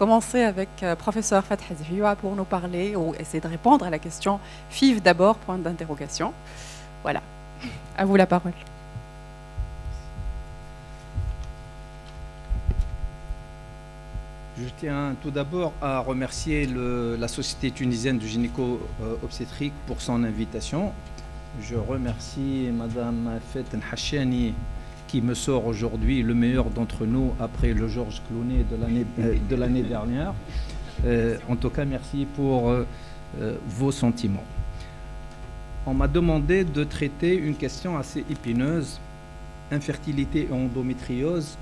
commencer avec professeur Fatah Zihioua pour nous parler ou essayer de répondre à la question FIV d'abord, point d'interrogation. Voilà, à vous la parole. Je tiens tout d'abord à remercier la Société tunisienne de gynéco-obstétrique pour son invitation. Je remercie Madame Faten Hachani qui me sort aujourd'hui le meilleur d'entre nous après le Georges Clooney de l'année dernière. En tout cas, merci pour vos sentiments. On m'a demandé de traiter une question assez épineuse, infertilité et endométriose,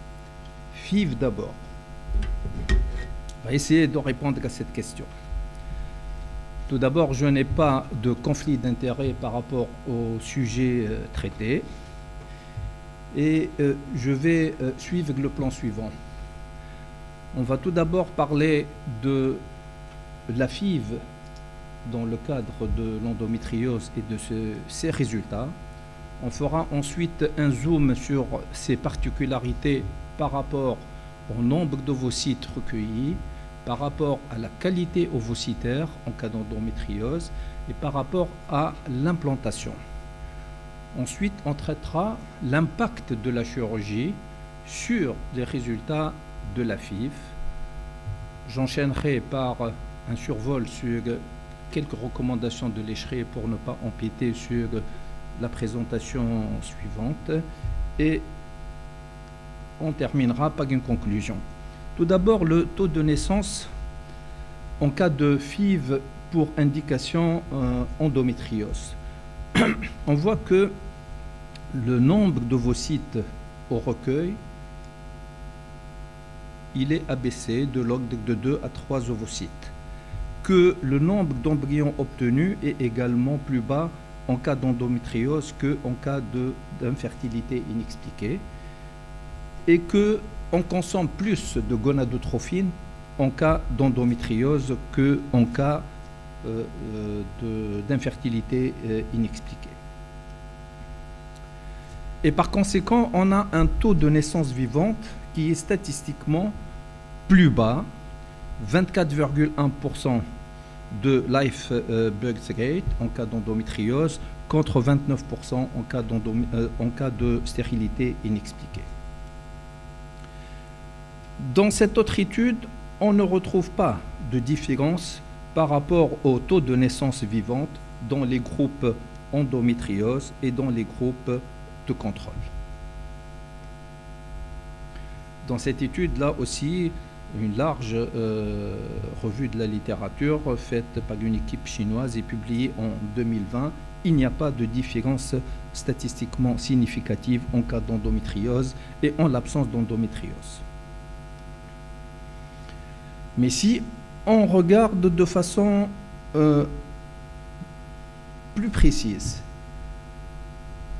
FIV d'abord. On va essayer de répondre à cette question. Tout d'abord, je n'ai pas de conflit d'intérêt par rapport au sujet traité. Et je vais suivre le plan suivant. On va tout d'abord parler de la FIV dans le cadre de l'endométriose et de ses résultats. On fera ensuite un zoom sur ses particularités par rapport au nombre d'ovocytes recueillis, par rapport à la qualité ovocytaire en cas d'endométriose et par rapport à l'implantation. Ensuite, on traitera l'impact de la chirurgie sur les résultats de la FIV. J'enchaînerai par un survol sur quelques recommandations de l'écheret pour ne pas empiéter sur la présentation suivante et on terminera par une conclusion. Tout d'abord, le taux de naissance en cas de FIV pour indication endométriose. On voit que le nombre d'ovocytes au recueil, il est abaissé de l'ordre de 2 à 3 ovocytes. Que le nombre d'embryons obtenus est également plus bas en cas d'endométriose qu'en cas d'infertilité inexpliquée. Et qu'on consomme plus de gonadotrophine en cas d'endométriose qu'en cas d'infertilité inexpliquée. Et par conséquent, on a un taux de naissance vivante qui est statistiquement plus bas, 24,1% de life birth rate en cas d'endométriose contre 29% en cas de stérilité inexpliquée. Dans cette autre étude, on ne retrouve pas de différence par rapport au taux de naissance vivante dans les groupes endométriose et dans les groupes de contrôle. Dans cette étude-là aussi, une large revue de la littérature faite par une équipe chinoise et publiée en 2020, il n'y a pas de différence statistiquement significative en cas d'endométriose et en l'absence d'endométriose. Mais si on regarde de façon plus précise,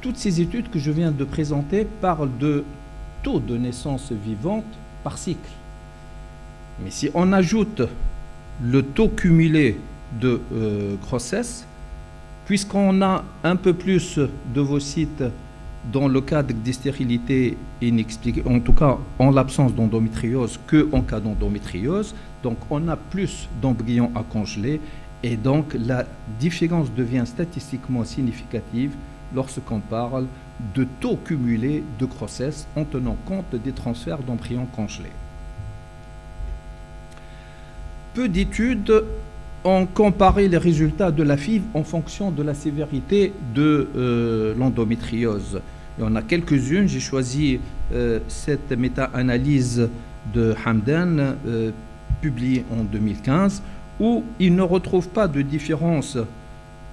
toutes ces études que je viens de présenter parlent de taux de naissance vivante par cycle. Mais si on ajoute le taux cumulé de grossesse, puisqu'on a un peu plus d'ovocytes dans le cadre des stérilités inexpliquées, en tout cas en l'absence d'endométriose qu'en cas d'endométriose, donc on a plus d'embryons à congeler et donc la différence devient statistiquement significative lorsqu'on parle de taux cumulé de grossesse en tenant compte des transferts d'embryons congelés. Peu d'études ont comparé les résultats de la FIV en fonction de la sévérité de l'endométriose. Il y en a quelques-unes. J'ai choisi cette méta-analyse de Hamdan, publiée en 2015, où il ne retrouve pas de différence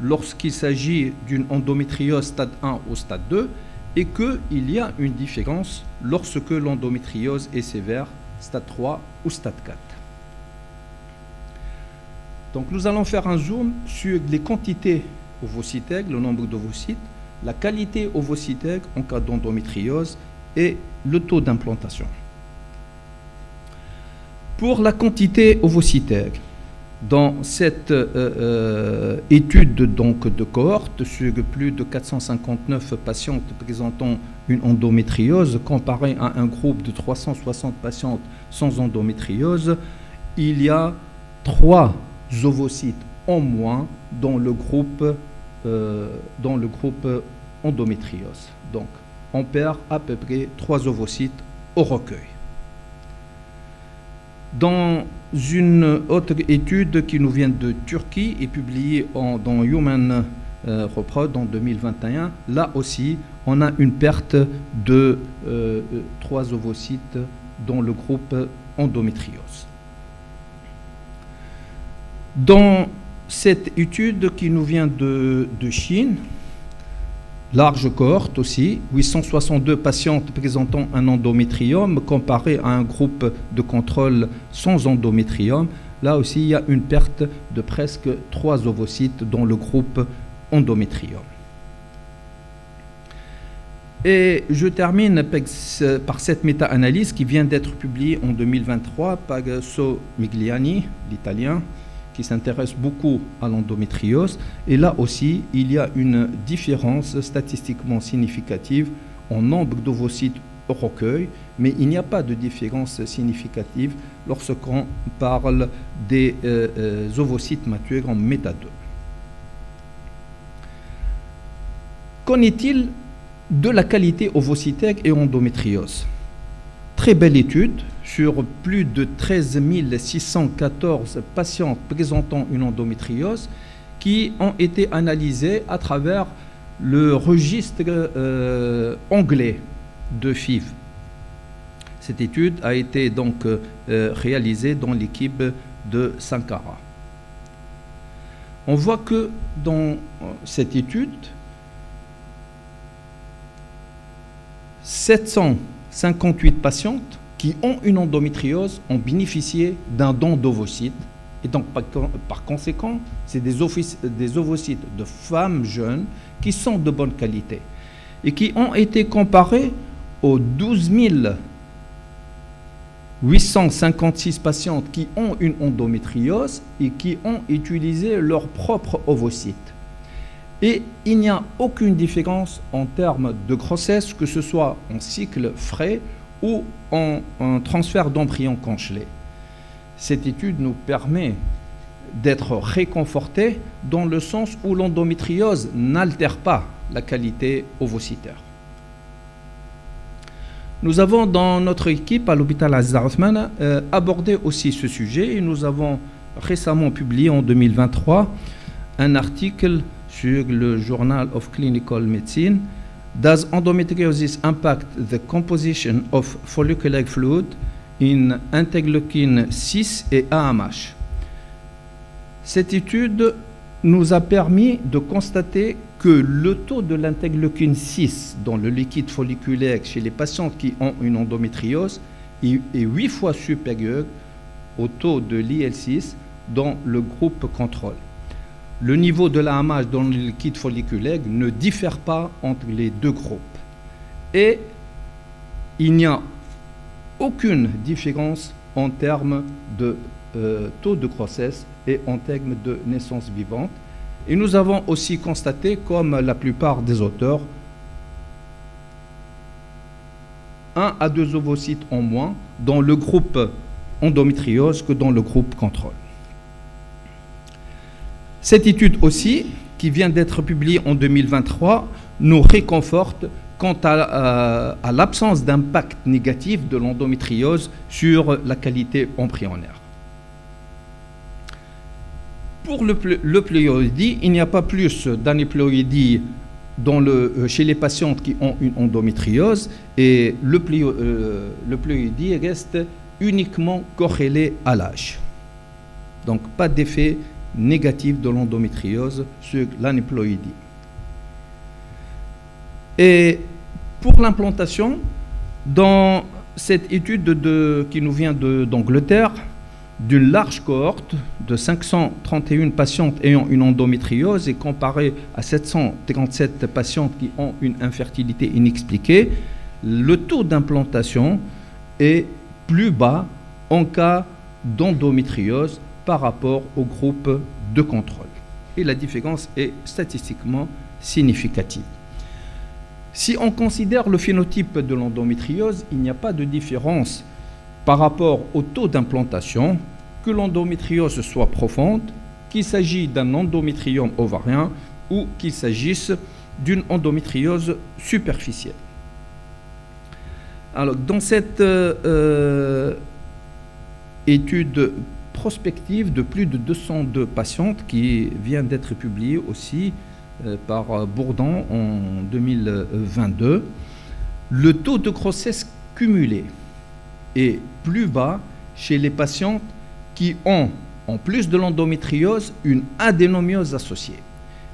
lorsqu'il s'agit d'une endométriose stade 1 ou stade 2, et qu'il y a une différence lorsque l'endométriose est sévère, stade 3 ou stade 4. Donc nous allons faire un zoom sur les quantités ovocytaires, le nombre d'ovocytes, la qualité ovocytaire en cas d'endométriose et le taux d'implantation. Pour la quantité ovocytaire, dans cette étude donc, de cohorte sur plus de 459 patientes présentant une endométriose comparée à un groupe de 360 patientes sans endométriose, il y a 3 ovocytes en moins dans le groupe endométriose. Donc, on perd à peu près 3 ovocytes au recueil. Dans une autre étude qui nous vient de Turquie et publiée dans Human Reprod en 2021, là aussi, on a une perte de 3 ovocytes dans le groupe endométriose. Dans cette étude qui nous vient de Chine, large cohorte aussi, 862 patientes présentant un endométrium comparé à un groupe de contrôle sans endométrium. Là aussi, il y a une perte de presque 3 ovocytes dans le groupe endométrium. Et je termine par cette méta-analyse qui vient d'être publiée en 2023 par Migliani, l'italien, qui s'intéresse beaucoup à l'endométriose. Et là aussi, il y a une différence statistiquement significative en nombre d'ovocytes au recueil, mais il n'y a pas de différence significative lorsqu'on parle des ovocytes matures en méta 2. Qu'en est-il de la qualité ovocytaire et endométriose? Très belle étude sur plus de 13 614 patientes présentant une endométriose qui ont été analysées à travers le registre anglais de FIV. Cette étude a été donc réalisée dans l'équipe de Sankara. On voit que dans cette étude, 758 patientes qui ont une endométriose ont bénéficié d'un don d'ovocytes. Et donc, par conséquent, c'est des ovocytes de femmes jeunes qui sont de bonne qualité et qui ont été comparés aux 12 856 patientes qui ont une endométriose et qui ont utilisé leurs propres ovocytes. Et il n'y a aucune différence en termes de grossesse, que ce soit en cycle frais ou en transfert d'embryon congelé. Cette étude nous permet d'être réconfortés dans le sens où l'endométriose n'altère pas la qualité ovocytaire. Nous avons dans notre équipe à l'hôpital Aziz Othman abordé aussi ce sujet et nous avons récemment publié en 2023 un article sur le Journal of Clinical Medicine. Does endometriosis impact the composition of follicular fluid in interleukin 6 et AMH? Cette étude nous a permis de constater que le taux de l'interleukine 6 dans le liquide folliculaire chez les patients qui ont une endométriose est 8 fois supérieur au taux de l'IL6 dans le groupe contrôle. Le niveau de l'AMH dans le liquide folliculaire ne diffère pas entre les deux groupes. Et il n'y a aucune différence en termes de taux de grossesse et en termes de naissance vivante. Et nous avons aussi constaté, comme la plupart des auteurs, 1 à 2 ovocytes en moins dans le groupe endométriose que dans le groupe contrôle. Cette étude aussi, qui vient d'être publiée en 2023, nous réconforte quant à l'absence d'impact négatif de l'endométriose sur la qualité embryonnaire. Pour l'euploïdie, il n'y a pas plus d'anéuploïdie chez les patientes qui ont une endométriose et l'euploïdie reste uniquement corrélée à l'âge. Donc pas d'effet négatif de l'endométriose sur l'anéuploïdie. Et pour l'implantation, dans cette étude qui nous vient d'Angleterre, d'une large cohorte de 531 patientes ayant une endométriose et comparée à 737 patientes qui ont une infertilité inexpliquée, le taux d'implantation est plus bas en cas d'endométriose par rapport au groupe de contrôle. Et la différence est statistiquement significative. Si on considère le phénotype de l'endométriose, il n'y a pas de différence par rapport au taux d'implantation, que l'endométriose soit profonde, qu'il s'agisse d'un endométriome ovarien ou qu'il s'agisse d'une endométriose superficielle. Alors, dans cette étude prospective de plus de 202 patientes qui vient d'être publiée aussi par Bourdon en 2022, le taux de grossesse cumulé est plus bas chez les patientes qui ont, en plus de l'endométriose, une adénomiose associée.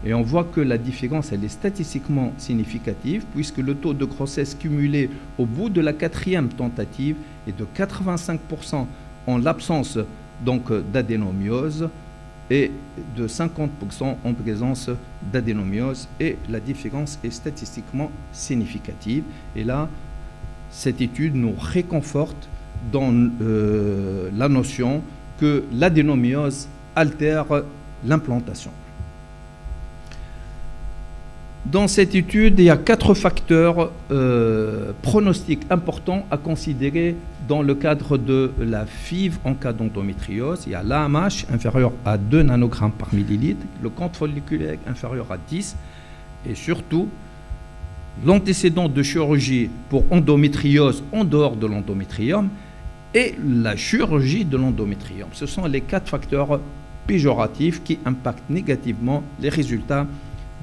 Et on voit que la différence, elle est statistiquement significative, puisque le taux de grossesse cumulé au bout de la 4e tentative est de 85% en l'absence donc d'adénomiose et de 50% en présence d'adénomiose. Et la différence est statistiquement significative. Et là, cette étude nous réconforte dans la notion que l'adénomiose altère l'implantation. Dans cette étude, il y a 4 facteurs pronostiques importants à considérer dans le cadre de la FIV en cas d'endométriose. Il y a l'AMH inférieur à 2 nanogrammes par millilitre, le compte folliculaire inférieur à 10, et surtout l'antécédent de chirurgie pour endométriose en dehors de l'endométrium et la chirurgie de l'endométrium. Ce sont les 4 facteurs péjoratifs qui impactent négativement les résultats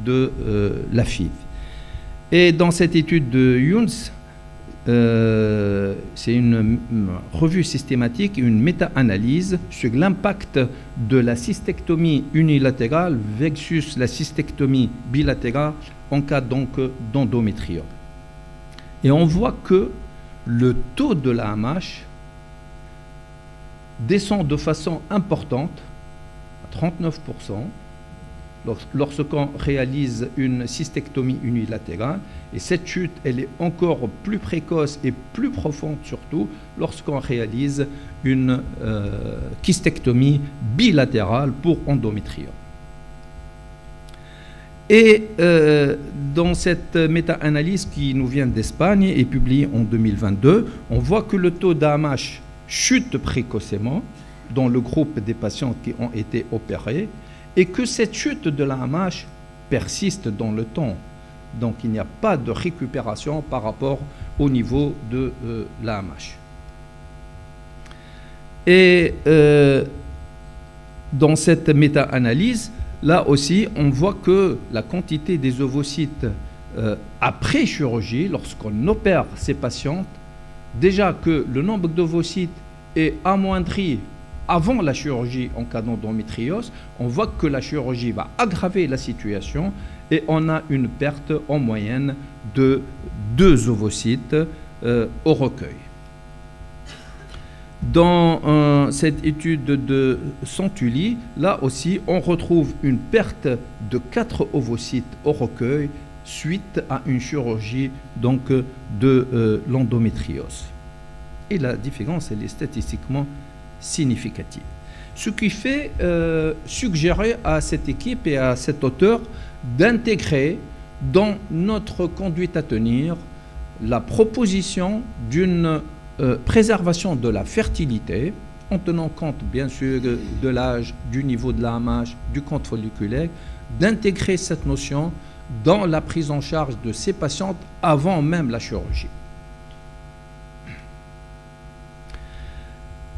de la FIV. Et dans cette étude de Younes, c'est une revue systématique, une méta-analyse sur l'impact de la cystectomie unilatérale versus la cystectomie bilatérale en cas d'endométriome. Et on voit que le taux de la AMH descend de façon importante à 39%, lorsqu'on réalise une cystectomie unilatérale, et cette chute, elle est encore plus précoce et plus profonde, surtout lorsqu'on réalise une kystectomie bilatérale pour endométriome. Et dans cette méta-analyse qui nous vient d'Espagne et publiée en 2022, on voit que le taux d'AMH chute précocement dans le groupe des patients qui ont été opérés, et que cette chute de la AMH persiste dans le temps. Donc il n'y a pas de récupération par rapport au niveau de la AMH. Et dans cette méta-analyse, là aussi, on voit que la quantité des ovocytes après chirurgie, lorsqu'on opère ces patientes, déjà que le nombre d'ovocytes est amoindri avant la chirurgie en cas d'endométriose, on voit que la chirurgie va aggraver la situation et on a une perte en moyenne de 2 ovocytes au recueil. Dans cette étude de Santulli, là aussi, on retrouve une perte de 4 ovocytes au recueil suite à une chirurgie donc, de l'endométriose. Et la différence, elle est statistiquement significative. Ce qui fait suggérer à cette équipe et à cet auteur d'intégrer dans notre conduite à tenir la proposition d'une préservation de la fertilité en tenant compte bien sûr de l'âge, du niveau de la AMH, du compte folliculaire, d'intégrer cette notion dans la prise en charge de ces patientes avant même la chirurgie.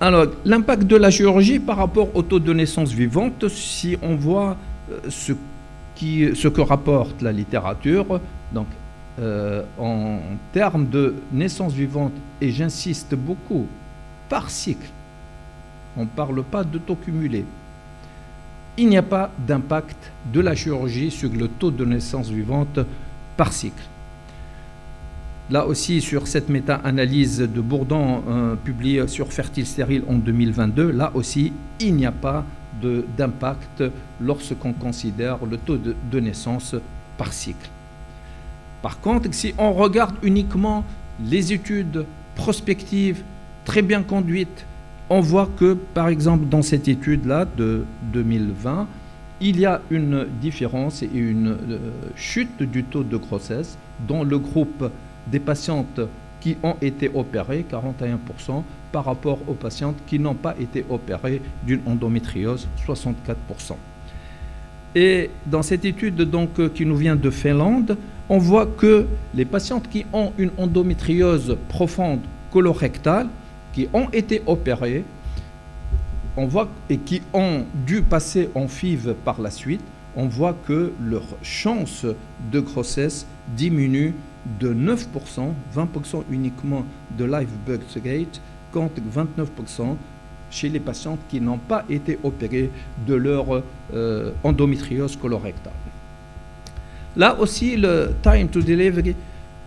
Alors, l'impact de la chirurgie par rapport au taux de naissance vivante, si on voit ce que rapporte la littérature, donc en termes de naissance vivante, et j'insiste beaucoup, par cycle, on ne parle pas de taux cumulé, il n'y a pas d'impact de la chirurgie sur le taux de naissance vivante par cycle. Là aussi, sur cette méta-analyse de Bourdon publiée sur Fertile Stérile en 2022, là aussi, il n'y a pas d'impact lorsqu'on considère le taux de naissance par cycle. Par contre, si on regarde uniquement les études prospectives très bien conduites, on voit que, par exemple, dans cette étude-là de 2020, il y a une différence et une chute du taux de grossesse dans le groupe des patientes qui ont été opérées, 41%, par rapport aux patientes qui n'ont pas été opérées d'une endométriose, 64%. Et dans cette étude donc, qui nous vient de Finlande, on voit que les patientes qui ont une endométriose profonde colorectale, qui ont été opérées, on voit, et qui ont dû passer en FIV par la suite, on voit que leur chance de grossesse diminue de 9%, 20% uniquement de live birth rate, contre 29% chez les patientes qui n'ont pas été opérées de leur endométriose colorectale. Là aussi, le time to delivery,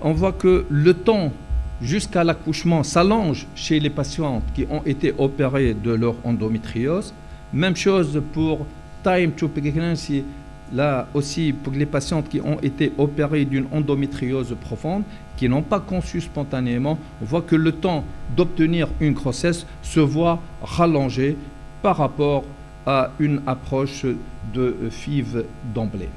on voit que le temps jusqu'à l'accouchement s'allonge chez les patientes qui ont été opérées de leur endométriose. Même chose pour time to pregnancy, là aussi pour les patientes qui ont été opérées d'une endométriose profonde, qui n'ont pas conçu spontanément, on voit que le temps d'obtenir une grossesse se voit rallongé par rapport à une approche de FIV d'emblée.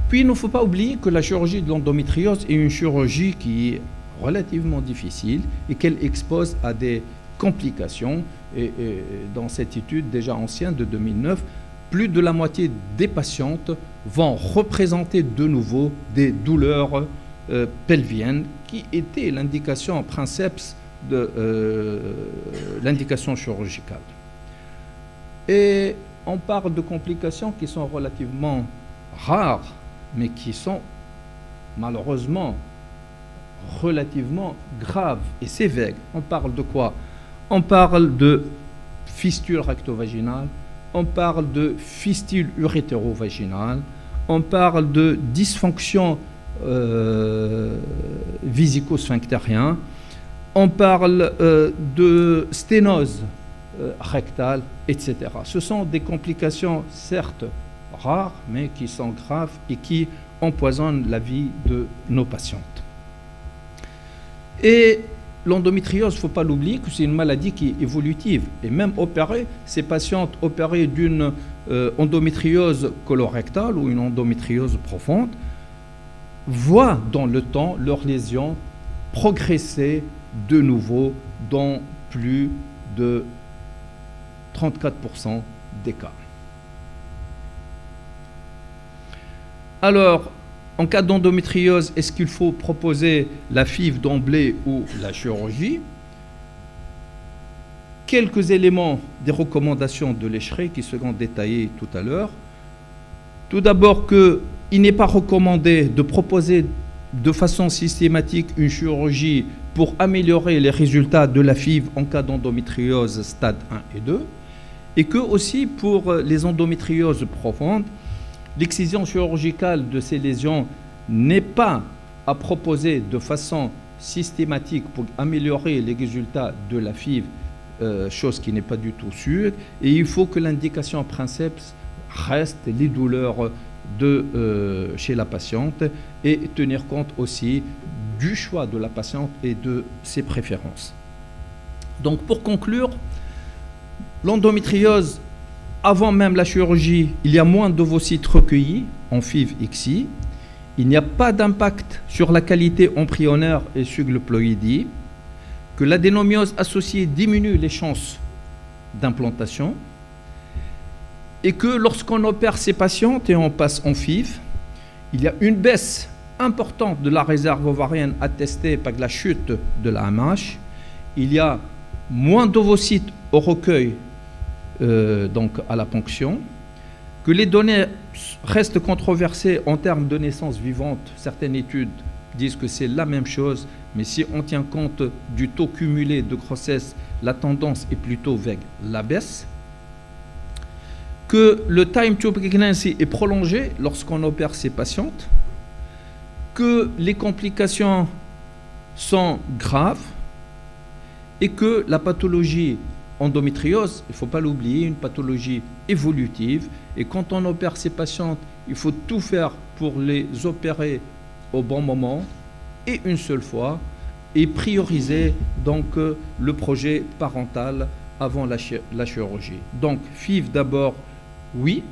Puis il ne faut pas oublier que la chirurgie de l'endométriose est une chirurgie qui est relativement difficile et qu'elle expose à des complications. Et dans cette étude déjà ancienne de 2009, plus de la moitié des patientes vont représenter de nouveau des douleurs pelviennes qui étaient l'indication princeps de l'indication chirurgicale. Et on parle de complications qui sont relativement rares, mais qui sont malheureusement relativement graves et sévères. On parle de quoi? On parle de fistule recto-vaginale, on parle de fistule urétero-vaginale, on parle de dysfonction vésico-sphinctérien, on parle de sténose rectale, etc. Ce sont des complications certes rares, mais qui sont graves et qui empoisonnent la vie de nos patientes. Et l'endométriose, il ne faut pas l'oublier que c'est une maladie qui est évolutive. Et même opérée, ces patientes opérées d'une endométriose colorectale ou une endométriose profonde voient dans le temps leurs lésions progresser de nouveau dans plus de 34% des cas. Alors, en cas d'endométriose, est-ce qu'il faut proposer la FIV d'emblée ou la chirurgie? Quelques éléments des recommandations de l'Eshre qui seront détaillés tout à l'heure. Tout d'abord qu'il n'est pas recommandé de proposer de façon systématique une chirurgie pour améliorer les résultats de la FIV en cas d'endométriose stade 1 et 2, et que aussi pour les endométrioses profondes, l'excision chirurgicale de ces lésions n'est pas à proposer de façon systématique pour améliorer les résultats de la FIV, chose qui n'est pas du tout sûre, et il faut que l'indication princeps reste les douleurs chez la patiente et tenir compte aussi du choix de la patiente et de ses préférences. Donc pour conclure, l'endométriose, avant même la chirurgie, il y a moins d'ovocytes recueillis en FIV-XI. Il n'y a pas d'impact sur la qualité embryonnaire et sur le ploïdie, que l'adénomiose associée diminue les chances d'implantation, et que lorsqu'on opère ces patientes et on passe en FIV, il y a une baisse importante de la réserve ovarienne attestée par la chute de la MH. Il y a moins d'ovocytes au recueil, donc à la ponction, que les données restent controversées en termes de naissance vivante. Certaines études disent que c'est la même chose, mais si on tient compte du taux cumulé de grossesse, la tendance est plutôt vers la baisse. Que le time to pregnancy est prolongé lorsqu'on opère ces patientes, que les complications sont graves et que la pathologie endométriose, il ne faut pas l'oublier, une pathologie évolutive, et quand on opère ces patientes, il faut tout faire pour les opérer au bon moment et une seule fois, et prioriser donc le projet parental avant la chirurgie. Donc FIV d'abord, oui,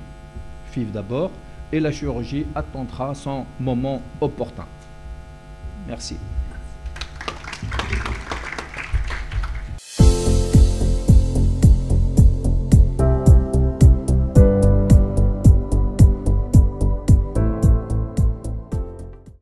FIV d'abord, et la chirurgie attendra son moment opportun. Merci.